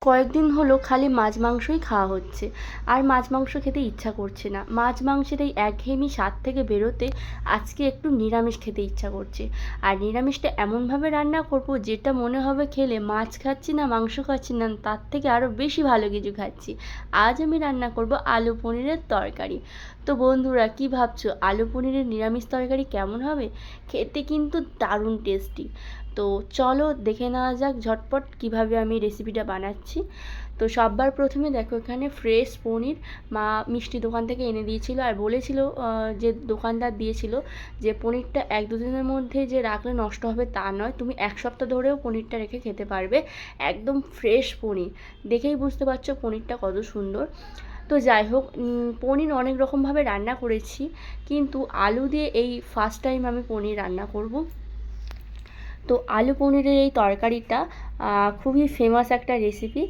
কয়েকদিন হলো খালি মাছ মাংসই খাওয়া হচ্ছে, আর মাছ মাংস খেতে ইচ্ছা করছে না। মাছ মাংসের এই একঘেয়েমি স্বাদ থেকে বেরোতে আজকে একটু নিরামিষ খেতে ইচ্ছা করছে। আর নিরামিষটা এমনভাবে রান্না করব যেটা মনে হবে খেলে মাছ খাচ্ছি না মাংস খাচ্ছি না, তার থেকে আরও বেশি ভালো কিছু খাচ্ছি। আজ আমি রান্না করব আলু পনিরের তরকারি। তো বন্ধুরা, কি ভাবছো আলু পনিরের নিরামিষ তরকারি কেমন হবে? খেতে কিন্তু দারুণ টেস্টি। তো চলো দেখে নেওয়া যাক ঝটপট কিভাবে আমি রেসিপিটা বানাচ্ছি। তো সবার প্রথমে দেখো, এখানে ফ্রেশ পনির মা মিষ্টি দোকান থেকে এনে দিয়েছিল, আর বলেছিল যে দোকানদার দিয়েছিল যে পনিরটা 1-2 দিনের মধ্যে যে রাখলে নষ্ট হবে তা নয়, তুমি 1 সপ্তাহ ধরেও পনিরটা রেখে খেতে পারবে। একদম ফ্রেশ পনির, দেখেই বুঝতে পারছো পনিরটা কত সুন্দর। তো যাই হোক, পনির অনেক রকমভাবে রান্না করেছি, কিন্তু আলু দিয়ে এই ফার্স্ট টাইম আমি পনির রান্না করব। তো আলু পনিরের এই তরকারিটা খুবই ফেমাস একটা রেসিপি।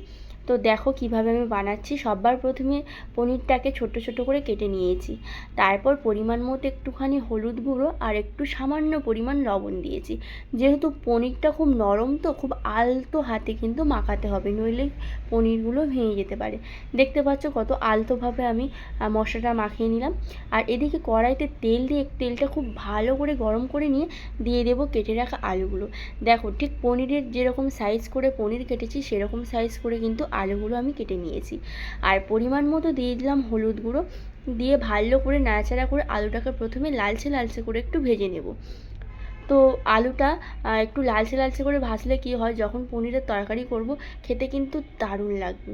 তো দেখো কিভাবে আমি বানাচ্ছি। সবার প্রথমে পনিরটাকে ছোট ছোট করে কেটে নিয়েছি, তারপর পরিমাণ মতো একটুখানি হলুদ গুঁড়ো আর একটু সামান্য পরিমাণ লবণ দিয়েছি। যেহেতু পনিরটা খুব নরম, তো খুব আলতো হাতে কিন্তু মাখাতে হবে, নইলে পনিরগুলো ভেঙে যেতে পারে। দেখতে পাচ্ছ কত আলতোভাবে আমি মশলাটা মাখিয়ে নিলাম। আর এদিকে কড়াইতে তেল দিয়ে তেলটা খুব ভালো করে গরম করে নিয়ে দিয়ে দেবো কেটে রাখা আলুগুলো। দেখো, ঠিক পনিরের যেরকম সাইজ করে পনির কেটেছি সেরকম সাইজ করে কিন্তু আলুগুলো আমি কেটে নিয়েছি। আর পরিমাণ মতো দিয়ে দিলাম হলুদ গুঁড়ো, দিয়ে ভালো করে নাড়াচাড়া করে আলুটাকে প্রথমে লালচে লালচে করে একটু ভেজে নেব। তো আলুটা একটু লালচে লালচে করে ভাজলে কি হয়, যখন পনিরের তরকারি করব খেতে কিন্তু দারুণ লাগবে।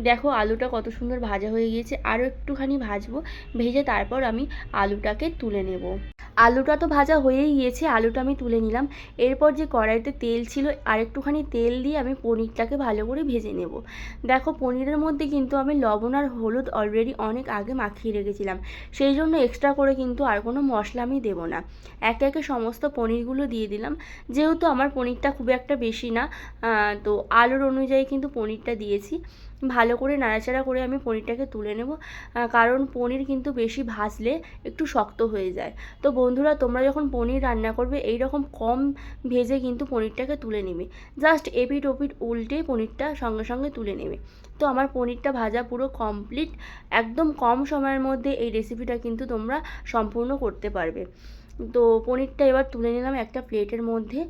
দেখো আলুটা কত সুন্দর ভাজা হয়ে গিয়েছে, আরও একটুখানি ভাজবো, ভেজে তারপর আমি আলুটাকে তুলে নেব। আলুটা তো ভাজা হয়েই গিয়েছে, আলুটা আমি তুলে নিলাম। এরপর যে কড়াইতে তেল ছিল আর একটুখানি তেল দিয়ে আমি পনিরটাকে ভালো করে ভেজে নেব। দেখো, পনিরের মধ্যে কিন্তু আমি লবণ আর হলুদ অলরেডি অনেক আগে মাখিয়ে রেখেছিলাম, সেই জন্য এক্সট্রা করে কিন্তু আর কোনো মশলা আমি দেবো না। একে একে সমস্ত পনিরগুলো দিয়ে দিলাম। যেহেতু আমার পনিরটা খুব একটা বেশি না, তো আলুর অনুযায়ী কিন্তু পনিরটা দিয়েছি। ভালো করে নাড়াচাড়া করে আমি পনিরটাকে তুলে নেব, কারণ পনির কিন্তু বেশি ভাজলে একটু শক্ত হয়ে যায়। তো বন্ধুরা, তোমরা যখন পনির রান্না করবে এই রকম কম ভেজে কিন্তু পনিরটাকে তুলে নেবে। জাস্ট এপিট ওপিট উল্টে পনিরটা সঙ্গে সঙ্গে তুলে নেবে। তো আমার পনিরটা ভাজা পুরো কমপ্লিট। একদম কম সময়ের মধ্যে এই রেসিপিটা কিন্তু তোমরা সম্পূর্ণ করতে পারবে। তো পনিরটা এবার তুলে নিলাম একটা প্লেটের মধ্যে।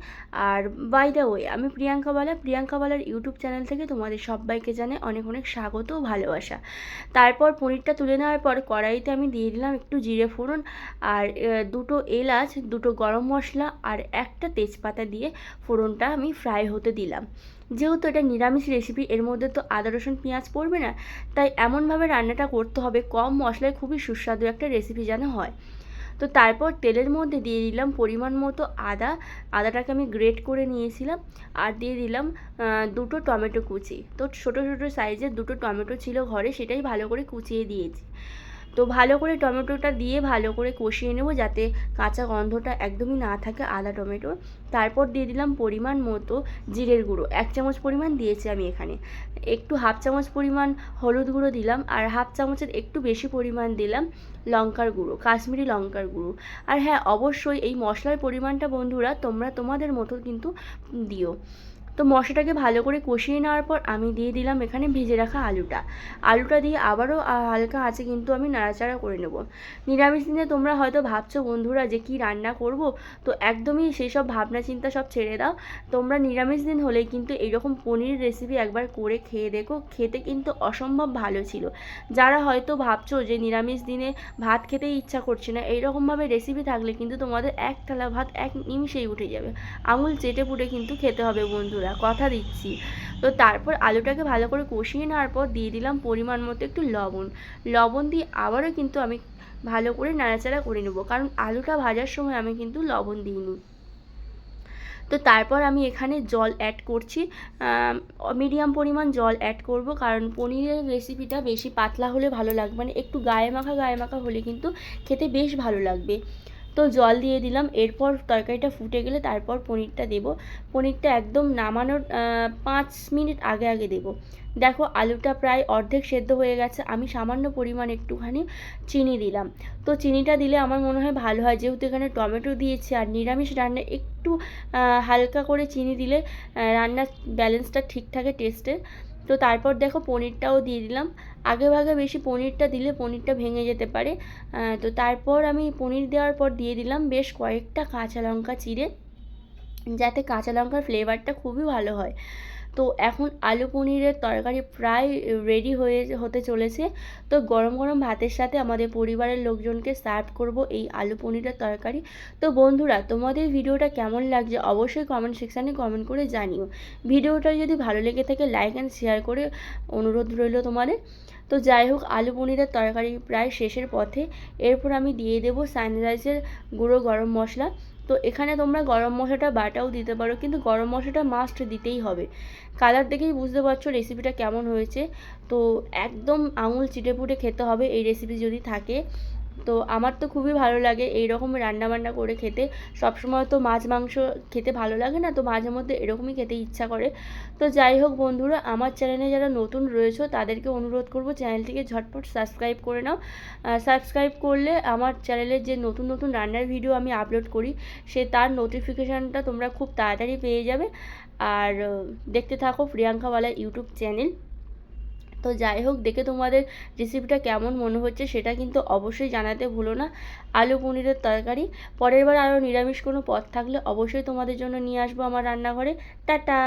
আর বাই দ্য ওয়ে, আমি প্রিয়াঙ্কা বালার ইউটিউব চ্যানেল থেকে তোমাদের সবাইকে জানাই অনেক অনেক স্বাগত ও ভালোবাসা। তারপর পনিরটা তুলে নেওয়ার পর কড়াইতে আমি দিয়ে দিলাম একটু জিরে ফোড়ন, আর 2টো এলাচ, 2টো গরম মশলা আর একটা তেজপাতা দিয়ে ফোড়নটা আমি ফ্রাই হতে দিলাম। যেহেতু এটা নিরামিষ রেসিপি, এর মধ্যে তো আদা রসুন পেঁয়াজ পড়বে না, তাই এমনভাবে রান্নাটা করতে হবে কম মশলায় খুবই সুস্বাদু একটা রেসিপি যেন হয়। তো তারপর তেলের মধ্যে দিয়ে দিলাম পরিমাণ মতো আদাটাকে আমি গ্রেট করে নিয়েছিলাম। আর দিয়ে দিলাম 2টো টমেটো কুচি। তো ছোটো ছোটো সাইজের 2টো টমেটো ছিল ঘরে, সেটাই ভালো করে কুচিয়ে দিয়েছি। তো ভালো করে টমেটোটা দিয়ে ভালো করে কষিয়ে নেব, যাতে কাঁচা গন্ধটা একদমই না থাকে আদা টমেটোর। তারপর দিয়ে দিলাম পরিমাণ মতো জিরের গুঁড়ো, 1 চামচ পরিমাণ দিয়েছি আমি এখানে। একটু 1/2 চামচ পরিমাণ হলুদ গুঁড়ো দিলাম, আর 1/2 চামচের একটু বেশি পরিমাণ দিলাম লঙ্কার গুঁড়ো, কাশ্মীরি লঙ্কার গুঁড়ো। আর হ্যাঁ, অবশ্যই এই মশলার পরিমাণটা বন্ধুরা তোমরা তোমাদের মতো কিন্তু দিও। তো মশলাটাকে ভালো করে কষিয়ে নেওয়ার পর আমি দিয়ে দিলাম এখানে ভেজে রাখা আলুটা দিয়ে আবারও হালকা আঁচে কিন্তু আমি নাড়াচাড়া করে নেব। নিরামিষ দিনে তোমরা হয়তো ভাবছো বন্ধুরা যে কি রান্না করব, তো একদমই সেই সব ভাবনা চিন্তা সব ছেড়ে দাও। তোমরা নিরামিষ দিন হলেই কিন্তু এইরকম পনির রেসিপি একবার করে খেয়ে দেখো, খেতে কিন্তু অসম্ভব ভালো ছিল। যারা হয়তো ভাবছো যে নিরামিষ দিনে ভাত খেতেই ইচ্ছা করছে না, এইরকমভাবে রেসিপি থাকলে কিন্তু তোমাদের এক থালা ভাত এক নিমিষেই উঠে যাবে। আঙুল চেটে পুটে কিন্তু খেতে হবে বন্ধুরা, কথা দিচ্ছি। তো তারপর আলুটাকে ভালো করে কষিয়ে নেওয়ার পর দিয়ে দিলাম পরিমাণ মতো একটু লবণ দিয়ে আবারও কিন্তু আমি ভালো করে নাড়াচাড়া করে নেব, কারণ আলুটা ভাজার সময় আমি কিন্তু লবণ দিইনি। তো তারপর আমি এখানে জল অ্যাড করছি, মিডিয়াম পরিমাণ জল অ্যাড করব, কারণ পনিরের রেসিপিটা বেশি পাতলা হলে ভালো লাগবে না, একটু গায়ে মাখা হলে কিন্তু খেতে বেশ ভালো লাগবে। তো জল দিয়ে দিলাম। এরপর তরকারিটা ফুটে গেলে তারপর পনিরটা দেব। পনিরটা একদম নামানোর 5 মিনিট আগে আগে দেব। দেখো আলুটা প্রায় অর্ধেক সেদ্ধ হয়ে গেছে, আমি সামান্য পরিমাণ একটুখানি চিনি দিলাম। তো চিনিটা দিলে আমার মনে হয় ভালো হয়, যেহেতু এখানে টমেটো দিয়েছি আর নিরামিষ রান্নায় একটু হালকা করে চিনি দিলে রান্নার ব্যালেন্সটা ঠিক থাকে টেস্টের। তো তারপর দেখো পনিরটাও দিয়ে দিলাম। আগে ভাগে বেশি পনিরটা দিলে পনিরটা ভেঙে যেতে পারে। তো তারপর আমি পনির দেওয়ার পর দিয়ে দিলাম বেশ কয়েকটা কাঁচা লঙ্কা চিড়ে, যাতে কাঁচা লঙ্কার ফ্লেভারটা খুবই ভালো হয়। তো এখন আলু পনিরের তরকারি প্রায় রেডি হতে চলেছে। তো গরম গরম ভাতের সাথে আমাদের পরিবারের লোকজনকে সার্ভ করব এই আলু পনিরের তরকারি। তো বন্ধুরা, তোমাদের ভিডিওটা কেমন লাগছে অবশ্যই কমেন্ট সেকশানে কমেন্ট করে জানিও। ভিডিওটা যদি ভালো লেগে থাকে লাইক অ্যান্ড শেয়ার করে অনুরোধ রইল তোমাদের। তো যাই হোক, আলু পনিরের তরকারি প্রায় শেষের পথে। এরপর আমি দিয়ে দেবো সানরাইজের গুঁড়ো গরম মশলা। তো এখানে তোমরা গরম মশলাটা বাটাও দিতে পারো, কিন্তু গরম মশলাটা মাস্ট দিতেই হবে। কালার দেখেই বুঝতে পারছো রেসিপিটা কেমন হয়েছে। তো একদম আঙুল চিটেপুটে খেতে হবে এই রেসিপি যদি থাকে। তো আমার তো খুবই ভালো লাগে এই রকম রান্নাবান্না করে খেতে। সবসময় তো মাছ মাংস খেতে ভালো লাগে না, তো মাঝে মধ্যে এরকমই খেতে ইচ্ছা করে। তো যাই হোক বন্ধুরা, আমার চ্যানেলে যারা নতুন রয়েছে তাদেরকে অনুরোধ করব চ্যানেলটিকে ঝটপট সাবস্ক্রাইব করে নাও। সাবস্ক্রাইব করলে আমার চ্যানেলের যে নতুন নতুন রান্নার ভিডিও আমি আপলোড করি তার নোটিফিকেশানটা তোমরা খুব তাড়াতাড়ি পেয়ে যাবে। আর দেখতে থাকো প্রিয়াঙ্কাওয়ালা ইউটিউব চ্যানেল। তো যাই হোক, দেখে তোমাদের রেসিপিটা কেমন মনে হচ্ছে সেটা কিন্তু অবশ্যই জানাতে ভুলো না। আলু পনিরের তরকারি পরের বার আরও নিরামিষ কোনো পদ থাকলে অবশ্যই তোমাদের জন্য নিয়ে আসবো আমার রান্নাঘরে। টাটা।